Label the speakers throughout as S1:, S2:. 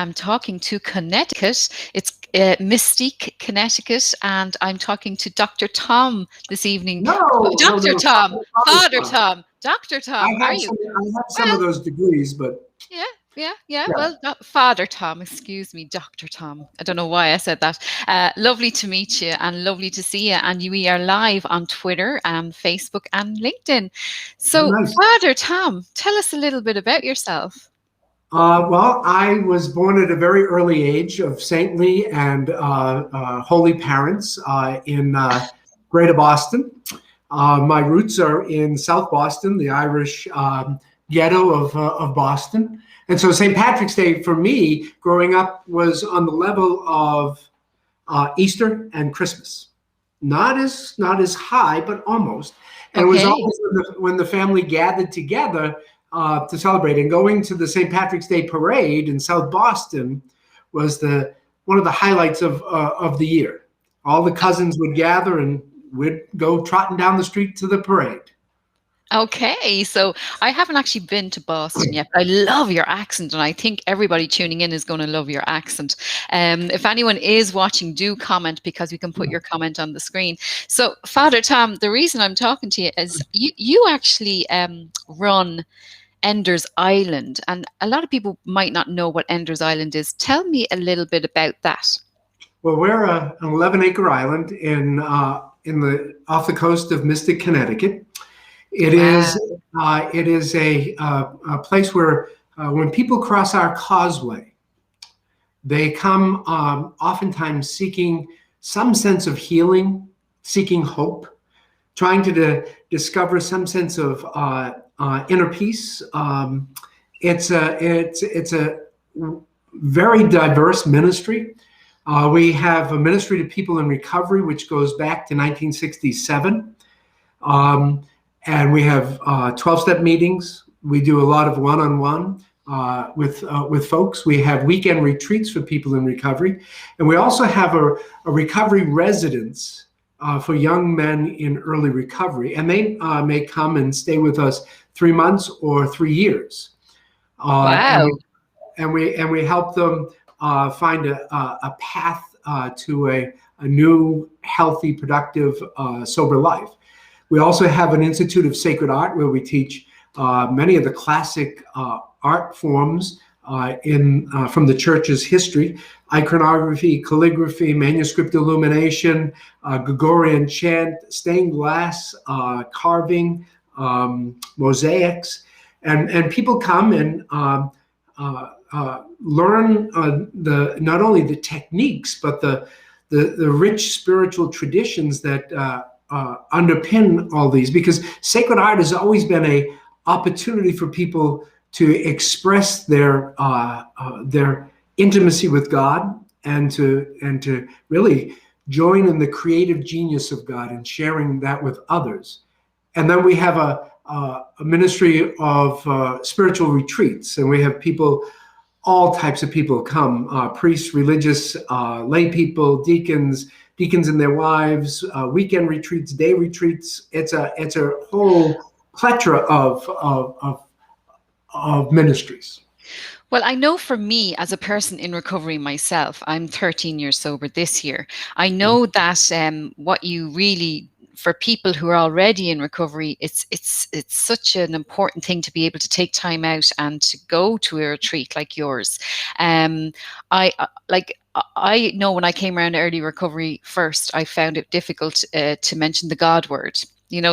S1: am talking to Connecticut. It's Mystique, Connecticut, and I'm talking to Dr. Tom this evening. Dr.
S2: No.
S1: Tom, Father Tom, Dr. Tom. How are you?
S2: I have some
S1: Well,
S2: of those degrees, but
S1: yeah.
S2: yeah.
S1: Well, Father Tom, excuse me, Dr. Tom. I don't know why I said that. Lovely to meet you and lovely to see you. And we are live on Twitter and Facebook and LinkedIn. So,
S2: Nice.
S1: Father Tom, tell us a little bit about yourself.
S2: Well, I was born at a very early age of saintly and holy parents in Greater Boston. My roots are in South Boston, the Irish ghetto of Boston. And so St. Patrick's Day for me growing up was on the level of Easter and Christmas. Not as high, but almost. And it was always when the family gathered together to celebrate. And going to the St. Patrick's Day parade in South Boston was one of the highlights of the year. All the cousins would gather and we'd go trotting down the street to the parade.
S1: Okay, so I haven't actually been to Boston yet, but I love your accent, and I think everybody tuning in is going to love your accent. If anyone is watching, do comment because we can put your comment on the screen. So, Father Tom, the reason I'm talking to you is you actually run Ender's Island, and a lot of people might not know what Ender's Island is. Tell me a little bit about that.
S2: Well, we're an 11-acre island off the coast of Mystic, Connecticut. It is a place where when people cross our causeway, they come oftentimes seeking some sense of healing, seeking hope, trying to discover some sense of inner peace. It's a very diverse ministry. We have a ministry to people in recovery, which goes back to 1967. And we have 12-step meetings. We do a lot of one-on-one with folks. We have weekend retreats for people in recovery. And we also have a recovery residence for young men in early recovery. And they may come and stay with us 3 months or 3 years.
S1: Wow.
S2: And we help them find a path to a new, healthy, productive, sober life. We also have an Institute of Sacred Art where we teach many of the classic art forms from the church's history: iconography, calligraphy, manuscript illumination, Gregorian chant, stained glass, carving, mosaics, and people come and learn not only the techniques but the rich spiritual traditions that underpin all these, because sacred art has always been an opportunity for people to express their intimacy with God and to really join in the creative genius of God and sharing that with others. And then we have a ministry of spiritual retreats, and we have people, all types of people come, priests, religious, lay people, deacons and their wives, weekend retreats, day retreats. It's a whole plethora of ministries.
S1: Well, I know for me, as a person in recovery myself, I'm 13 years sober this year. I know that what you really, for people who are already in recovery, it's such an important thing to be able to take time out and to go to a retreat like yours. I know when I came around early recovery first, I found it difficult to mention the God word.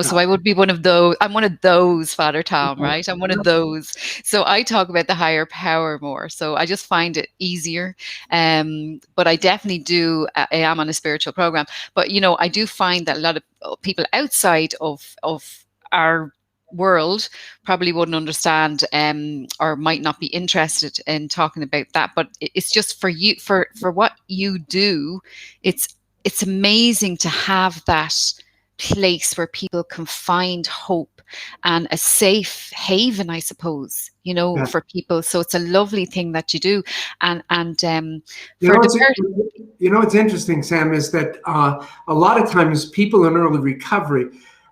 S1: So I would be one of those. I'm one of those, Father Tom, right? I'm one of those. So I talk about the higher power more. So I just find it easier. But I definitely do. I am on a spiritual program. But, I do find that a lot of people outside of our world probably wouldn't understand or might not be interested in talking about that. But it's just for you, for what you do, it's amazing to have that place where people can find hope and a safe haven, I suppose, for people. So it's a lovely thing that you do. What's
S2: interesting, Sam, is that a lot of times people in early recovery,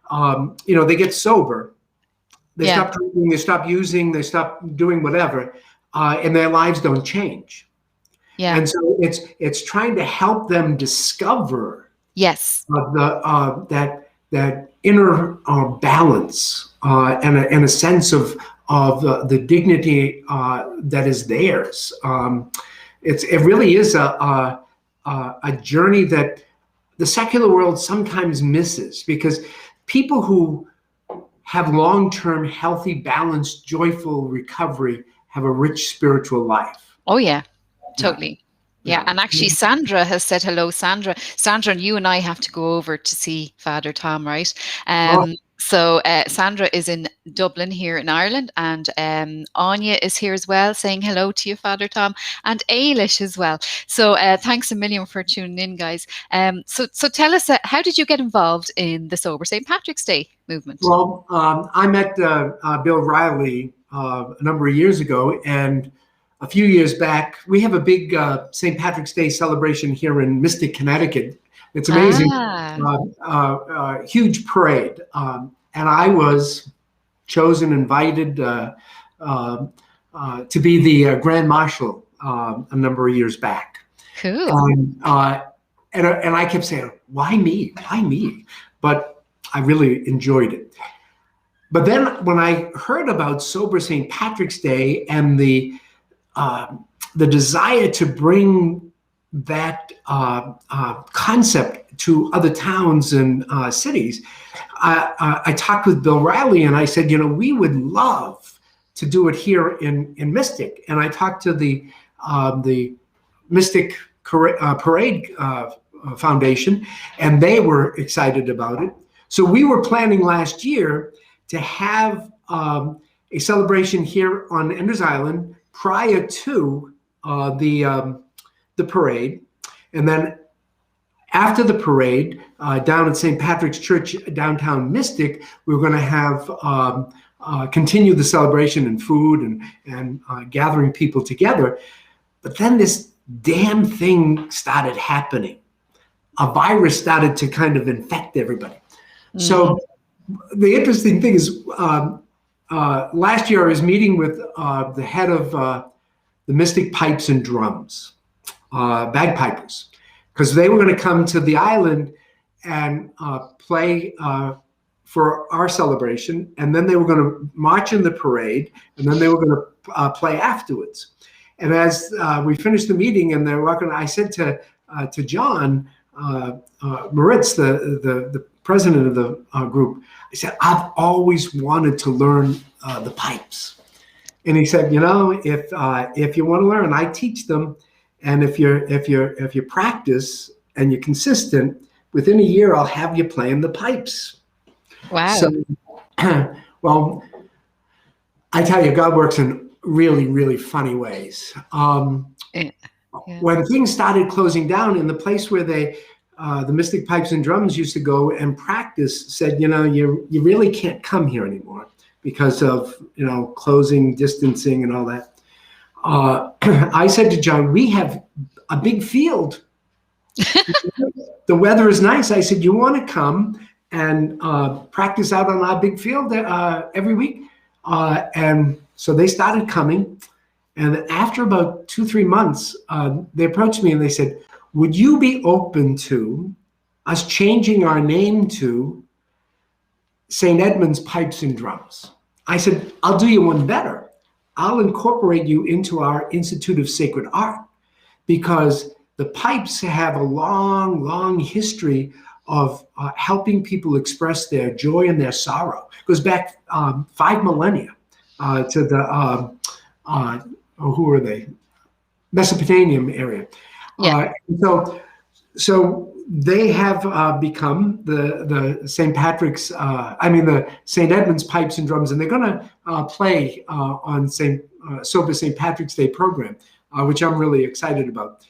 S2: they get sober. They stop drinking, they stop using, they stop doing whatever, and their lives don't change.
S1: Yeah.
S2: And so it's trying to help them discover
S1: Yes.
S2: that inner balance and a sense of the dignity that is theirs. It really is a journey that the secular world sometimes misses, because people who have long-term, healthy, balanced, joyful recovery have a rich spiritual life.
S1: Oh, yeah,
S2: Yeah,
S1: totally. Yeah.
S2: yeah.
S1: And actually, Sandra has said hello. Sandra, and you and I have to go over to see Father Tom, right?
S2: Oh,
S1: So Sandra is in Dublin here in Ireland, and Anya is here as well, saying hello to you, Father Tom, and Ailish as well. So thanks a million for tuning in, guys. So tell us, how did you get involved in the Sober St. Patrick's Day movement?
S2: well, I met Bill Riley a number of years ago, and a few years back, we have a big St. Patrick's Day celebration here in Mystic, Connecticut. It's amazing.
S1: Ah,
S2: Huge parade. And I was chosen, invited to be the Grand Marshal a number of years back.
S1: cool.
S2: And I kept saying, why me? Why me? But I really enjoyed it. But then when I heard about Sober St. Patrick's Day and the desire to bring that concept to other towns and cities, I talked with Bill Riley and I said, we would love to do it here in Mystic. And I talked to the Mystic Parade Foundation, and they were excited about it. So we were planning last year to have a celebration here on Enders Island prior to the parade, and then after the parade, down at St. Patrick's Church, downtown Mystic, we were going to have continue the celebration and food and gathering people together. But then this damn thing started happening. A virus started to kind of infect everybody. Mm-hmm. So the interesting thing is, last year I was meeting with the head of the Mystic Pipes and Drums, bagpipers, because they were going to come to the island and play for our celebration, and then they were going to march in the parade, and then they were going to play afterwards. And as we finished the meeting and they're walking, I said to John Moritz, the president of the group, I said, I've always wanted to learn the pipes. And he said, if you want to learn, I teach them. And if you practice and you're consistent, within a year, I'll have you playing the pipes.
S1: Wow.
S2: So, well, I tell you, God works in really, really funny ways. Yeah. When things started closing down, in the place where the Mystic Pipes and Drums used to go and practice, said, you really can't come here anymore because of, closing, distancing, and all that. I said to John, we have a big field. The weather is nice. I said, you want to come and practice out on our big field every week? And so they started coming. And after about 2-3 months, they approached me and they said, would you be open to us changing our name to St. Edmund's Pipes and Drums? I said, I'll do you one better. I'll incorporate you into our Institute of Sacred Art, because the pipes have a long, long history of helping people express their joy and their sorrow. It goes back 5 millennia to the, who are they? Mesopotamian area.
S1: Yeah.
S2: So they have become the St. Patrick's, the St. Edmund's Pipes and Drums, and they're going to play on Sober St. Patrick's Day program, which I'm really excited about.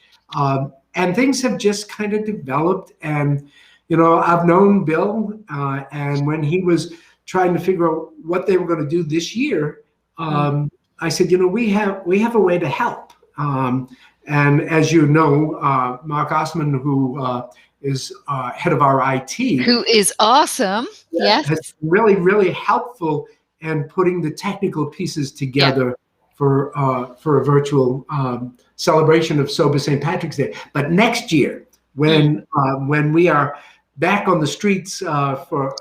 S2: And things have just kind of developed. And, I've known Bill, and when he was trying to figure out what they were going to do this year, I said, we have a way to help. And as you know, Mark Osman, who is head of our IT.
S1: Who is awesome. Yes.
S2: Has been really, really helpful in putting the technical pieces together for a virtual celebration of Sober St. Patrick's Day. But next year, when we are back on the streets for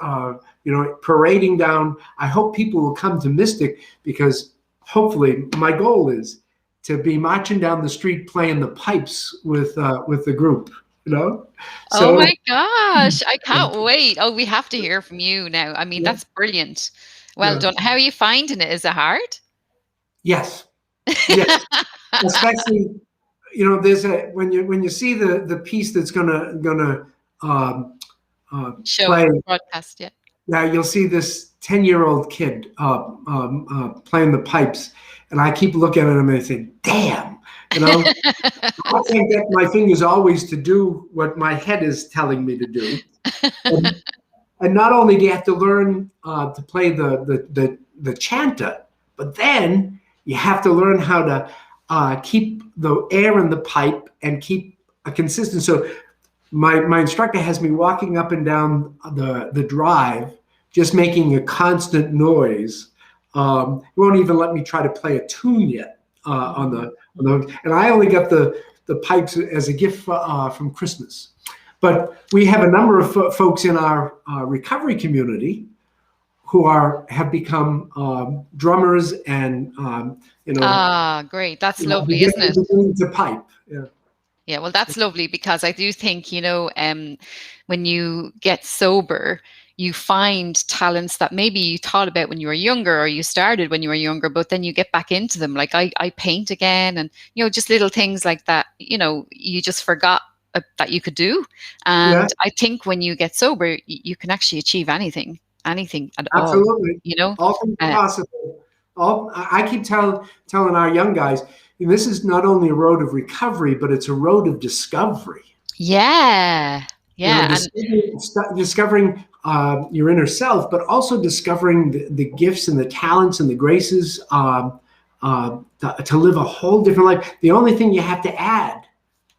S2: parading down, I hope people will come to Mystic, because hopefully my goal is to be marching down the street playing the pipes with the group.
S1: Oh
S2: So
S1: my gosh, I can't wait. Oh, we have to hear from you now. I mean,
S2: yeah,
S1: that's brilliant. Well
S2: yeah.
S1: done. How are you finding it? Is it hard?
S2: Yes, yes, especially there's when you see the piece that's gonna um,
S1: Show
S2: play.
S1: broadcast, yeah.
S2: Now you'll see this 10-year-old kid playing the pipes, and I keep looking at him and I say, "Damn!" I can't get my fingers always to do what my head is telling me to do. And not only do you have to learn to play the chanter, but then you have to learn how to keep the air in the pipe and keep a consistent. So my instructor has me walking up and down the drive, just making a constant noise. He won't even let me try to play a tune yet on the. And I only got the pipes as a gift from Christmas. But we have a number of folks in our recovery community who have become drummers and
S1: Ah, great. That's lovely, isn't it?
S2: beginning to pipe. Yeah.
S1: Yeah, well, that's lovely, because I do think, when you get sober, you find talents that maybe you thought about when you were younger, or you started when you were younger, but then you get back into them. Like I paint again, and, just little things like that, you just forgot that you could do. And
S2: Yeah.
S1: I think when you get sober, you can actually achieve anything at all,
S2: Absolutely. All things are possible. I keep telling our young guys, this is not only a road of recovery, but it's a road of discovery.
S1: Yeah. Yeah.
S2: Discovering your inner self, but also discovering the gifts and the talents and the graces to live a whole different life. The only thing you have to add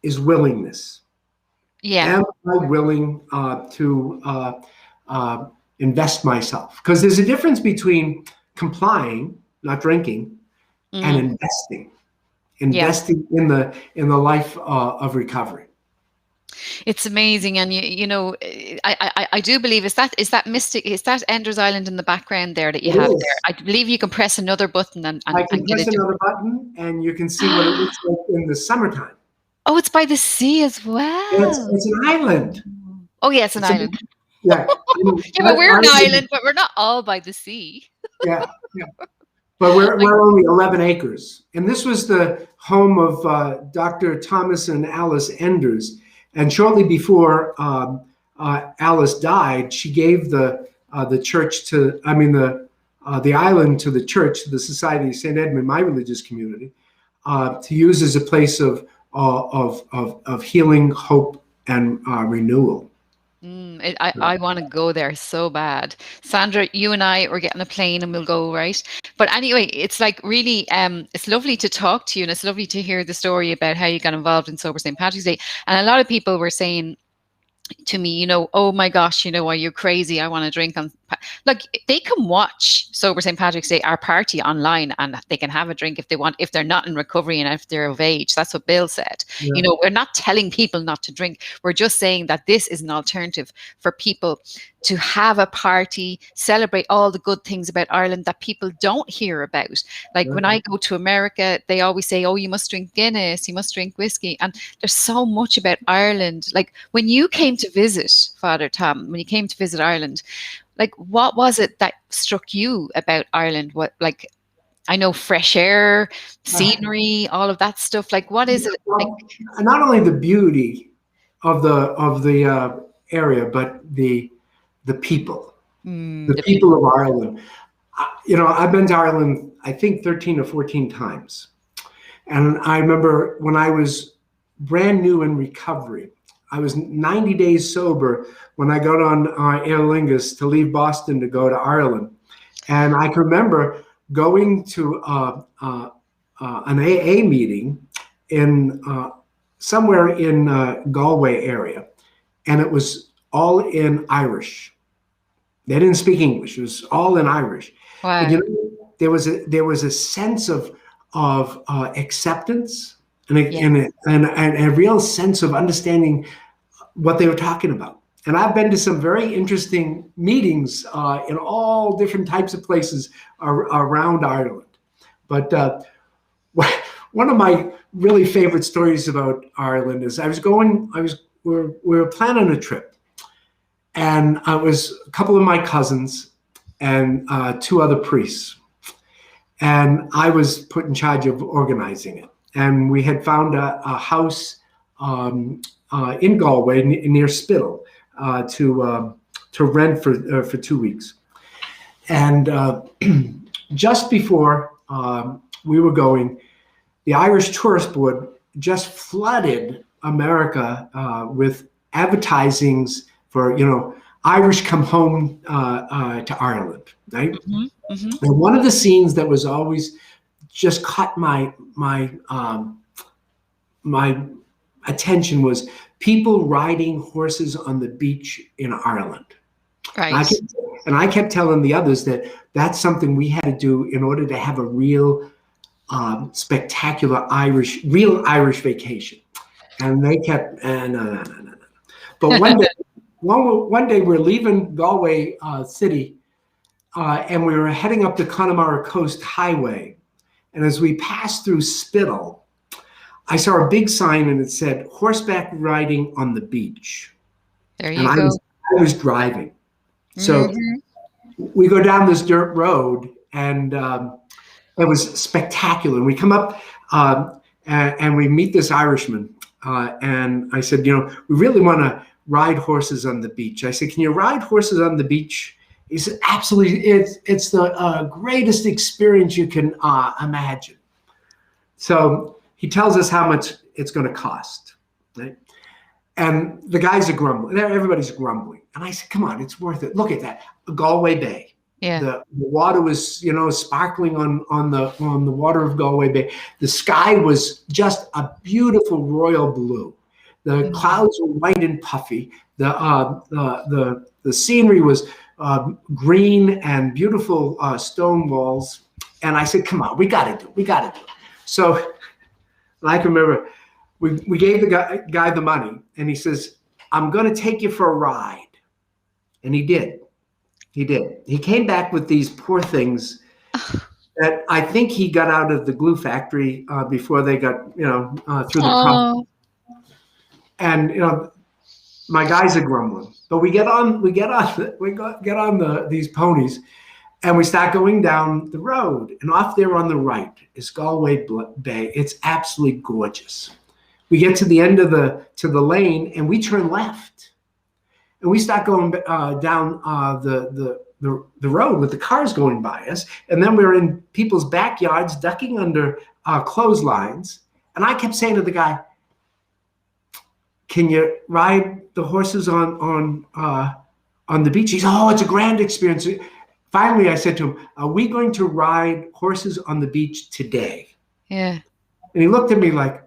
S2: is willingness.
S1: Yeah.
S2: Am I willing to invest myself? Because there's a difference between complying, not drinking, and investing in the life of recovery.
S1: It's amazing. And I do believe is that Mystic, is that Ender's Island in the background there that you have there? I believe you can press another button and
S2: I can
S1: get
S2: press
S1: it.
S2: another button and you can see what it looks like in the summertime.
S1: Oh, it's by the sea as well.
S2: It's an island.
S1: Oh, yeah, it's an island.
S2: Yeah.
S1: Yeah, but we're an island, but we're not all by the sea.
S2: Yeah. But we're only 11 acres. And this was the home of Dr. Thomas and Alice Enders. And shortly before Alice died, she gave the church the island to the church, to the Society of St. Edmund, my religious community, to use as a place of healing, hope, and renewal.
S1: I want to go there so bad. Sandra, you and I, we're getting a plane and we'll go, right? But anyway, it's like really, it's lovely to talk to you, and it's lovely to hear the story about how you got involved in Sober St. Patrick's Day. And a lot of people were saying to me, oh my gosh, are you crazy? I want to drink on. Look, they can watch Sober St. Patrick's Day, our party, online, and they can have a drink if they want, if they're not in recovery and if they're of age. That's what Bill said.
S2: Yeah.
S1: We're not telling people not to drink. We're just saying that this is an alternative for people to have a party, celebrate all the good things about Ireland that people don't hear about. Like when I go to America, they always say, oh, you must drink Guinness, you must drink whiskey. And there's so much about Ireland. Like when you came to visit, Father Tom, when you came to visit Ireland, like what was it that struck you about Ireland? What, like, I know fresh air, scenery, all of that stuff. Like, what is it?
S2: Well, not only the beauty of the area, but the people, the people of Ireland. I've been to Ireland, I think 13 or 14 times. And I remember when I was brand new in recovery, I was 90 days sober when I got on Aer Lingus to leave Boston to go to Ireland. And I can remember going to an AA meeting in somewhere in Galway area. And it was all in Irish. They didn't speak English. It was all in Irish.
S1: Wow.
S2: And, there was a sense of of acceptance and
S1: Yeah.
S2: a real sense of understanding what they were talking about. And I've been to some very interesting meetings in all different types of places around Ireland. But one of my really favorite stories about Ireland is we were planning a trip, and I was a couple of my cousins and two other priests, and I was put in charge of organizing it. And we had found a house in Galway near Spittle to rent for 2 weeks. And just before we were going, the Irish Tourist Board just flooded America with advertisings for, Irish come home to Ireland, right?
S1: Mm-hmm. Mm-hmm.
S2: And one of the scenes that was always just caught my attention was people riding horses on the beach in Ireland.
S1: Right.
S2: And I kept telling the others that that's something we had to do in order to have a real spectacular real Irish vacation. And they kept, no. But one day we're leaving Galway city, and we were heading up the Connemara Coast Highway. And as we passed through Spittle, I saw a big sign and it said horseback riding on the beach.
S1: There you go.
S2: I was driving. So we go down this dirt road, and it was spectacular. We come up and we meet this Irishman. And I said, we really want to ride horses on the beach. I said, can you ride horses on the beach? He said, absolutely. It's the greatest experience you can imagine. So he tells us how much it's going to cost, right? And the guys are grumbling. Everybody's grumbling. And I said, come on, it's worth it. Look at that. Galway Bay.
S1: Yeah.
S2: The water was, sparkling on the water of Galway Bay. The sky was just a beautiful royal blue. The clouds were white and puffy. The scenery was green and beautiful stone walls. And I said, come on, we got to do it. So I can remember we gave the guy the money, and he says, I'm going to take you for a ride. And he did. He came back with these poor things that I think he got out of the glue factory before they got, through the pump. And, my guys are grumbling, but we get on these ponies, and we start going down the road, and off there on the right is Galway Bay. It's absolutely gorgeous. We get to the end of the lane, and we turn left, and we start going down the road with the cars going by us, and then we're in people's backyards ducking under clotheslines. And I kept saying to the guy, can you ride the horses on the beach? He said, oh, it's a grand experience. Finally, I said to him, are we going to ride horses on the beach today?
S1: Yeah.
S2: And he looked at me like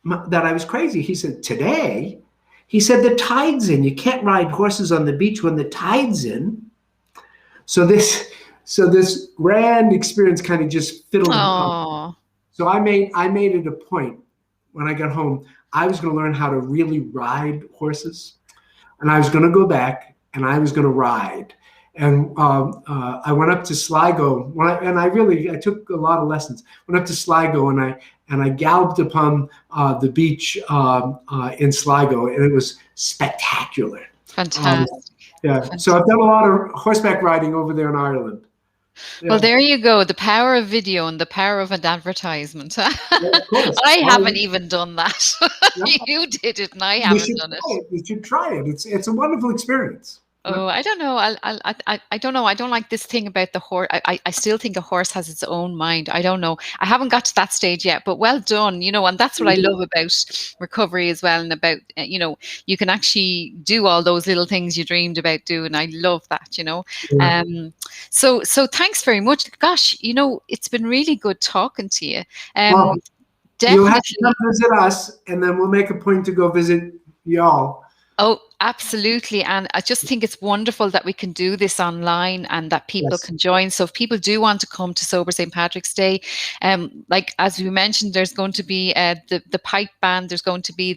S2: that I was crazy. He said, today? He said, the tide's in. You can't ride horses on the beach when the tide's in. So this grand experience kind of just fiddled up. So I made it a point when I got home. I was going to learn how to really ride horses, and I was going to go back and I was going to ride. And I went up to Sligo, I took a lot of lessons. Went up to Sligo, and I galloped upon the beach in Sligo, and it was spectacular.
S1: Fantastic.
S2: Fantastic. So I've done a lot of horseback riding over there in Ireland. Yeah.
S1: Well, there you go. The power of video and the power of an advertisement. I haven't even done that. You did it, and I haven't done it.
S2: You should try it. It's a wonderful experience.
S1: Oh, I don't know. I don't know. I don't like this thing about the horse. I still think a horse has its own mind. I don't know. I haven't got to that stage yet, but well done. And that's what I love about recovery as well, and about, you can actually do all those little things you dreamed about doing. I love that,
S2: Yeah.
S1: So thanks very much. Gosh, it's been really good talking to you.
S2: Well, you'll have to come visit us, and then we'll make a point to go visit y'all.
S1: Oh, absolutely. And I just think it's wonderful that we can do this online and that people
S2: Yes.
S1: can join. So if people do want to come to Sober St. Patrick's Day, like as we mentioned, there's going to be the pipe band, there's going to be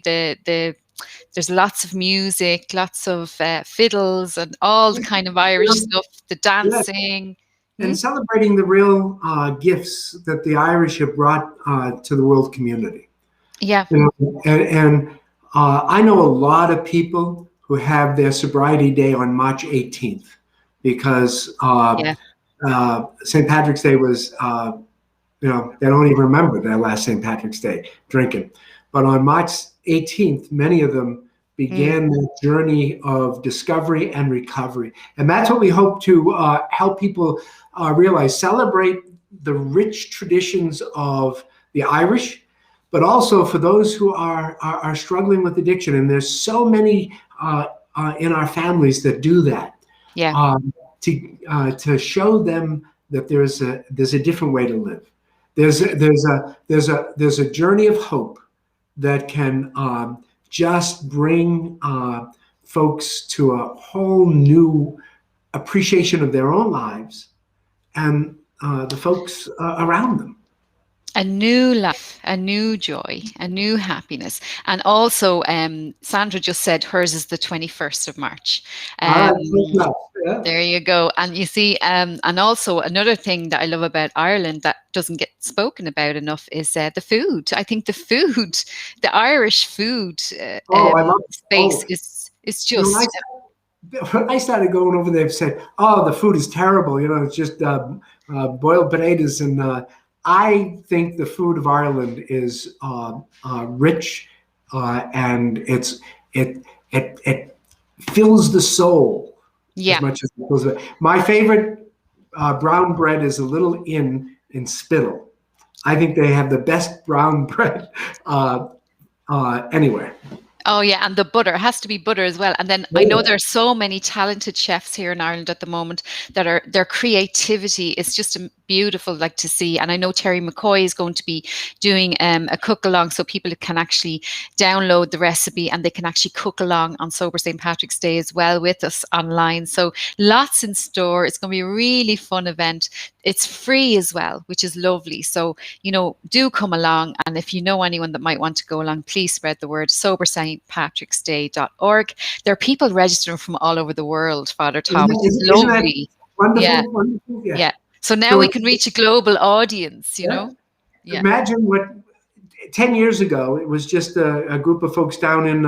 S1: there's lots of music, lots of fiddles and all the kind of Irish stuff, the
S2: Yeah,
S1: dancing. Hmm?
S2: and celebrating the real gifts that the Irish have brought to the world community.
S1: Yeah,
S2: You know, and I know a lot of people who have their sobriety day on March 18th because
S1: yeah,
S2: St. Patrick's Day was, they don't even remember their last St. Patrick's Day drinking. But on March 18th, many of them
S1: mm,
S2: began their journey of discovery and recovery. And that's what we hope to help people realize, celebrate the rich traditions of the Irish, but also for those who are struggling with addiction. And there's so many in our families that do that.
S1: yeah.
S2: Um, to show them that there's a different way to live. There's a journey of hope that can just bring folks to a whole new appreciation of their own lives and the folks around them.
S1: A new life, a new joy, a new happiness. And also, Sandra just said hers is the 21st of March.
S2: Ah,
S1: Um,
S2: yeah.
S1: there you go. And you see, and also another thing that I love about Ireland that doesn't get spoken about enough is the food. I think the food, the Irish food
S2: Oh, I love.
S1: space
S2: Oh,
S1: is
S2: you know,
S1: just,
S2: when I started going over there, said, "Oh, the food is terrible. It's just boiled potatoes." And I think the food of Ireland is rich, and it fills the soul as
S1: yeah.
S2: much as it fills it. My favorite brown bread is a little in Spittle. I think they have the best brown bread anywhere.
S1: Oh yeah, and the butter has to be butter as well. And then I know there are so many talented chefs here in Ireland at the moment that are their creativity is just beautiful, like to see. And I know Terry McCoy is going to be doing a cook along, so people can actually download the recipe and they can actually cook along on Sober St. Patrick's Day as well with us online. So lots in store. It's going to be a really fun event. It's free as well, which is lovely. So do come along. And if you know anyone that might want to go along, please spread the word. SoberSt.patricksDay.org. There are people registering from all over the world, Father
S2: Isn't
S1: Tom, which is
S2: that, isn't that
S1: lovely. Yeah,
S2: wonderful? Wonderful, yeah.
S1: yeah. So now
S2: So
S1: we can reach a global audience,
S2: yeah,
S1: Yeah,
S2: imagine what 10 years ago it was just a group of folks down in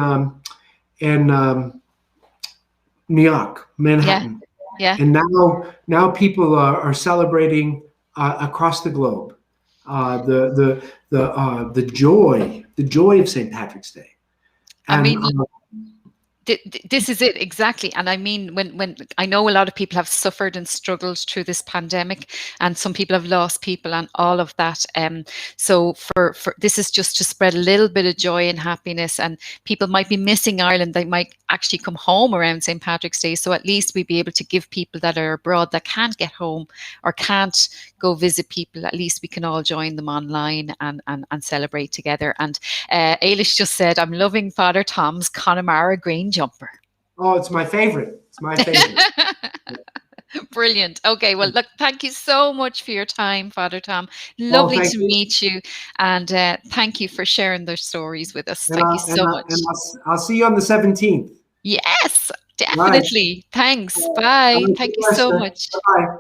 S2: New York,
S1: yeah,
S2: Manhattan,
S1: yeah.
S2: and now people are celebrating across the globe the joy of St. Patrick's Day,
S1: I
S2: and
S1: mean, this is it exactly. And I mean, when I know a lot of people have suffered and struggled through this pandemic, and some people have lost people and all of that. So for this is just to spread a little bit of joy and happiness, and people might be missing Ireland. They might actually come home around St. Patrick's Day. So at least we be able to give people that are abroad that can't get home or can't go visit people, at least we can all join them online and celebrate together. And Ailish just said, I'm loving Father Tom's Connemara green jumper.
S2: oh, it's my favorite. It's my favorite.
S1: Brilliant. Okay, well, look, thank you so much for your time, Father Tom.
S2: Oh,
S1: Lovely
S2: thank
S1: to
S2: you.
S1: meet you. And thank you for sharing those stories with us.
S2: And
S1: Thank you
S2: I'll, and
S1: so
S2: I'll,
S1: much.
S2: and I'll see you on the 17th.
S1: Yes,
S2: Right.
S1: definitely. Thanks.
S2: All
S1: Bye.
S2: right.
S1: Thank you
S2: Bless
S1: so
S2: you.
S1: much.
S2: Bye-bye.